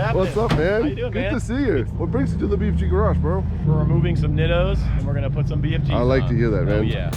happening? What's up, man? How you doing, Good man? to see you. What brings you to the BFG garage, bro? We're removing some Nittos and we're gonna put some BFGs I like on. to hear that, man. Oh yeah.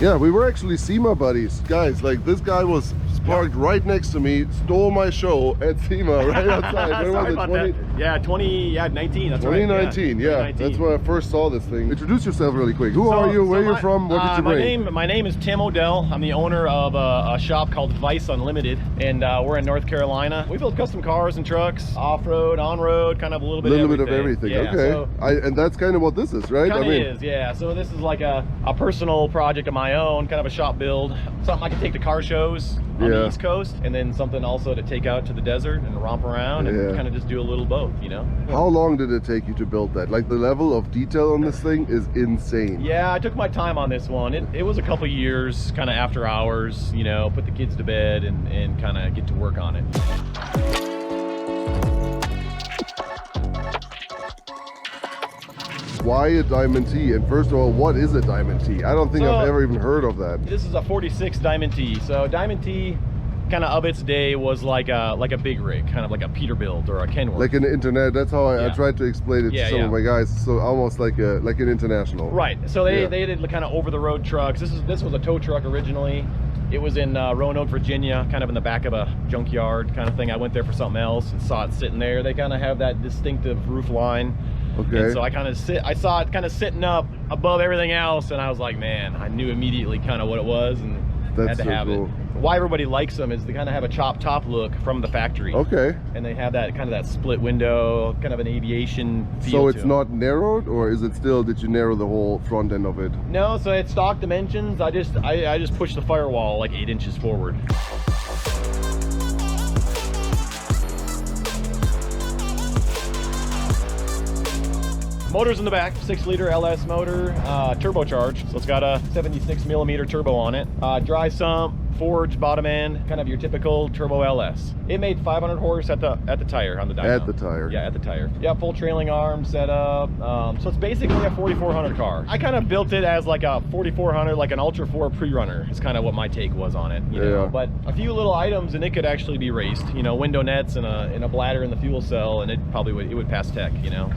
Yeah, we were actually SEMA buddies. Guys, like this guy was parked right next to me, stole my show at SEMA right outside. When Sorry was it? about that. Yeah, 19, that's 2019, right. yeah. 2019. That's when I first saw this thing. Introduce yourself really quick. Who are you? Where are you from? What did you bring? My name is Tim Odell. I'm the owner of a shop called Vice Unlimited, and we're in North Carolina. We build custom cars and trucks, off-road, on-road, kind of a little bit of everything. Yeah, okay. so And that's kind of what this is, right? Kind of is, yeah. So this is like a personal project of my own, kind of a shop build. Something I can take to car shows on the East Coast, and then something also to take out to the desert and romp around and kind of just do a little both, you know? How long did it take you to build that? Like the level of detail on this thing is insane. Yeah, I took my time on this one. It was a couple years, kind of after hours, you know, put the kids to bed and kind of get to work on it. Why a Diamond T? And first of all, what is a Diamond T? I don't think I've ever even heard of that. This is a 46 Diamond T. So Diamond T, kind of its day, was like a big rig, kind of like a Peterbilt or a Kenworth. Like an internet. That's how I tried to explain it to some of my guys. So almost like an international. Right. So they did kind of over the road trucks. This was a tow truck originally. It was in Roanoke, Virginia, kind of in the back of a junkyard kind of thing. I went there for something else and saw it sitting there. They kind of have that distinctive roof line. Okay. And so I saw it kind of sitting up above everything else, and I was like, man, I knew immediately kind of what it was, and had to have it. Why everybody likes them is they kind of have a chopped top look from the factory. Okay. And they have that kind of that split window, kind of an aviation feel. So it's not narrowed, or is it still? Did you narrow the whole front end of it? No, so it's stock dimensions. I just pushed the firewall like 8 inches forward. Motor's in the back, 6-liter LS motor, turbocharged. So it's got a 76mm turbo on it. Dry sump, forged bottom end, kind of your typical turbo LS. It made 500 horse at the tire on the dyno. At the tire. Yeah, at the tire. Yeah, full trailing arm setup. So it's basically a 4400 car. I kind of built it as like a 4400, like an Ultra4 pre-runner. It's kind of what my take was on it, you know. But a few little items and it could actually be raced. You know, window nets and a bladder in the fuel cell, and it would pass tech, you know.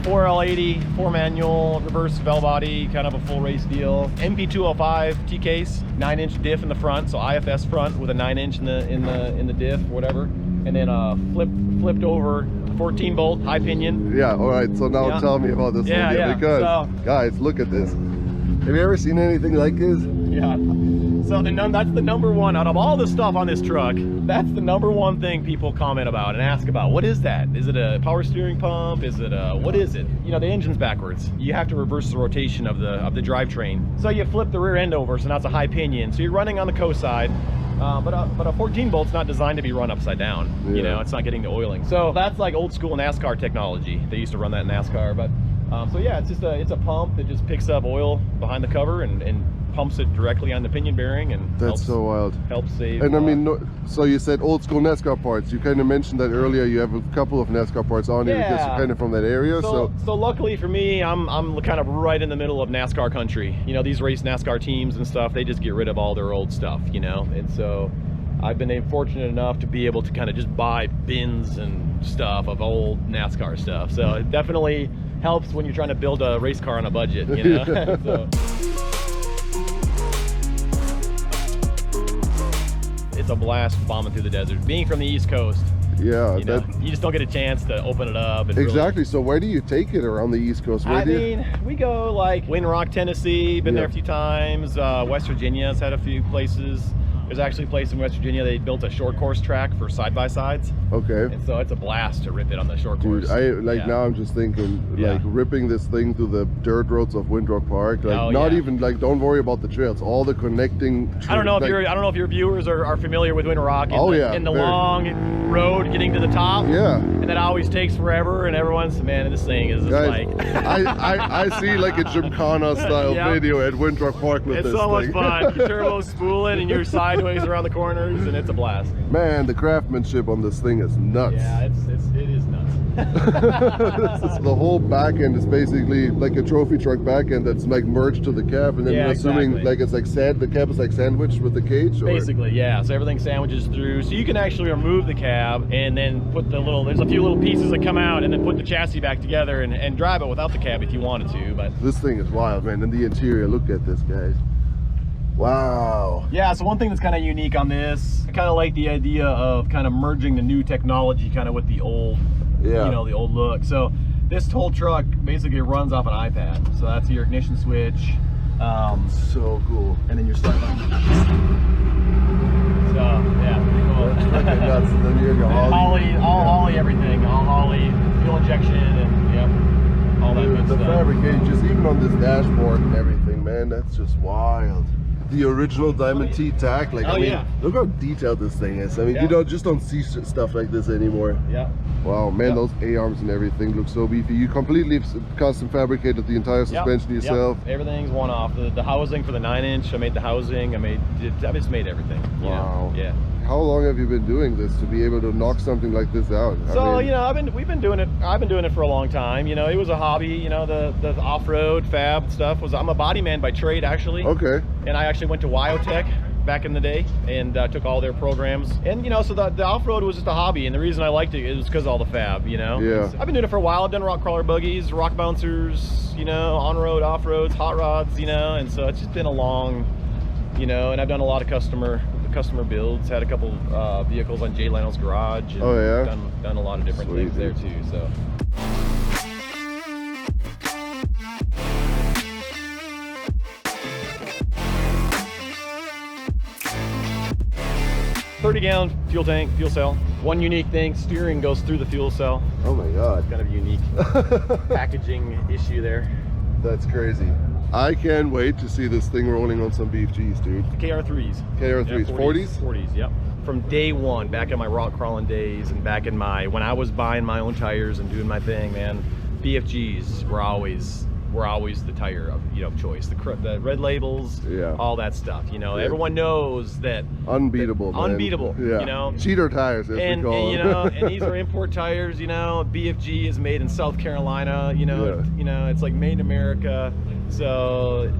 4L80, 4 manual, reverse bell body, kind of a full race deal. MP205 T-case, 9-inch diff in the front, so IFS front with a 9-inch in the diff, whatever, and then flipped over 14-bolt high pinion. Yeah. All right. So now tell me about this one, because guys, look at this. Have you ever seen anything like this? Yeah. So that's the number one out of all the stuff on this truck. That's the number one thing people comment about and ask about. What is that? Is it a power steering pump? Is it what is it? You know, the engine's backwards. You have to reverse the rotation of the drivetrain. So you flip the rear end over, so now it's a high pinion. So you're running on the co-side. But a 14 bolt's not designed to be run upside down. You know, it's not getting the oiling. So that's like old school NASCAR technology. They used to run that in NASCAR, but so yeah, it's a pump that just picks up oil behind the cover and pumps it directly on the pinion bearing, and that's so wild. Helps save. And I mean, so you said old school NASCAR parts. You kind of mentioned that earlier. You have a couple of NASCAR parts on here because you're kind of from that area. So luckily for me, I'm kind of right in the middle of NASCAR country. You know, these race NASCAR teams and stuff, they just get rid of all their old stuff, you know, and so I've been fortunate enough to be able to kind of just buy bins and stuff of old NASCAR stuff. So it definitely helps when you're trying to build a race car on a budget, you know. So. It's a blast bombing through the desert. Being from the East Coast, you just don't get a chance to open it up. And exactly. So where do you take it around the East Coast? I mean, we go like Windrock, Tennessee. Been there a few times. West Virginia's had a few places. There's actually a place in West Virginia, they built a short course track for side-by-sides. Okay. And so it's a blast to rip it on the short course. Now I'm just thinking, like ripping this thing through the dirt roads of Windrock Park. Like even like, don't worry about the trails, all the connecting. I don't know if your viewers are familiar with Windrock. In the long road getting to the top. Yeah. And that always takes forever, and everyone's, man, this thing is just like. I see like a Gymkhana style video at Windrock Park with this thing. It's so much fun. Your turbo spooling and you're sideways around the corners, and it's a blast. Man, the craftsmanship on this thing thing is nuts. Yeah, it is nuts. The whole back end is basically like a trophy truck back end that's like merged to the cab, and then Yeah, assuming exactly. like it's like the cab is like sandwiched with the cage. Or? Basically, yeah. So everything sandwiches through. So you can actually remove the cab and then put there's a few little pieces that come out, and then put the chassis back together and drive it without the cab if you wanted to. But This thing is wild, man. And the interior, look at this, guys. Wow. yeah, so one thing that's kind of unique on this, I kind of like the idea of kind of merging the new technology kind of with the old, Yeah. you know, the old look. So this whole truck basically runs off an iPad. So that's your ignition switch. So cool. And then your start button. So yeah, pretty cool. That's fucking nuts. And then you have your Holly. Holly everything, all Holly, fuel injection, and yep, all that good The stuff. fabrication, just even on this dashboard and everything, man, that's just wild. The original diamond T tack, like, Oh, I mean, yeah. look how detailed this thing is. I mean, Yeah. you just don't see stuff like this anymore. Yeah. Wow, man, Yep. those A-arms and everything look so beefy. You completely custom fabricated the entire suspension yourself. Yep. Everything's one off. The housing for the 9-inch, I made the housing. I just made everything. You Wow. know? Yeah. How long have you been doing this to be able to knock something like this out? So I mean, you know, I've been doing it for a long time. You know, it was a hobby. You know, the off-road fab stuff was. I'm a body man by trade, actually. okay. And I actually went to Wyotech back in the day and took all their programs. And you know, so the off-road was just a hobby, and the reason I liked it was because of all the fab. You know. Yeah. I've been doing it for a while. I've done rock crawler buggies, rock bouncers. You know, on-road, off-roads, hot rods. You know, and so it's just been a long. You know, and I've done a lot of customer builds. Had a couple vehicles on Jay Leno's garage. And Oh, yeah? Done a lot of different Sweet, things there dude. too. So. $30-gallon fuel tank, fuel cell. One unique thing: steering goes through the fuel cell. Oh my God. Kind of a unique packaging issue there. That's crazy. I can't wait to see this thing rolling on some BFGs, dude. KR3s. KR3s, 40s? 40s, yep. From day one, back in my rock crawling days and back in when I was buying my own tires and doing my thing, man, BFGs were always the tire of choice. The red labels, Yeah. all that stuff. You know, Yeah. everyone knows that. Unbeatable, man. Unbeatable, Yeah. you know. Cheater tires, as we call And you them. know, and these are import tires. You know, BFG is made in South Carolina. You know, Yeah. you know, it's like made in America. So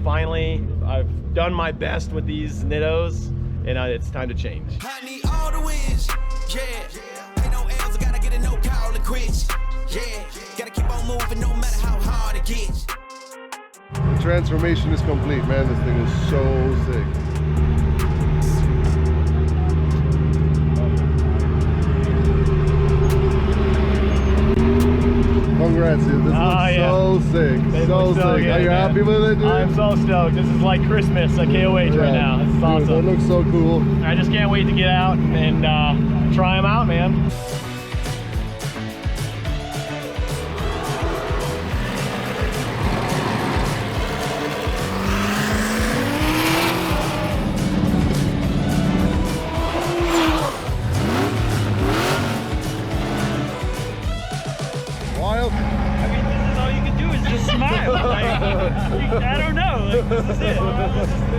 finally, I've done my best with these Nittos, and it's time to change. I need all the wins, yeah. Ain't no L's, I gotta get a no call to quit, yeah. Gotta keep on moving no matter how hard it gets. The transformation is complete, man. This thing is so sick. Congrats, dude. This looks so sick. It So looks sick. so good, Are you man. happy with it, dude? I'm so stoked. This is like Christmas at KOH right now. This is Dude, awesome. that looks so cool. I just can't wait to get out and try them out, man. Wild. I mean, this is all you can do is just smile. Like, I don't know. Like, this is it.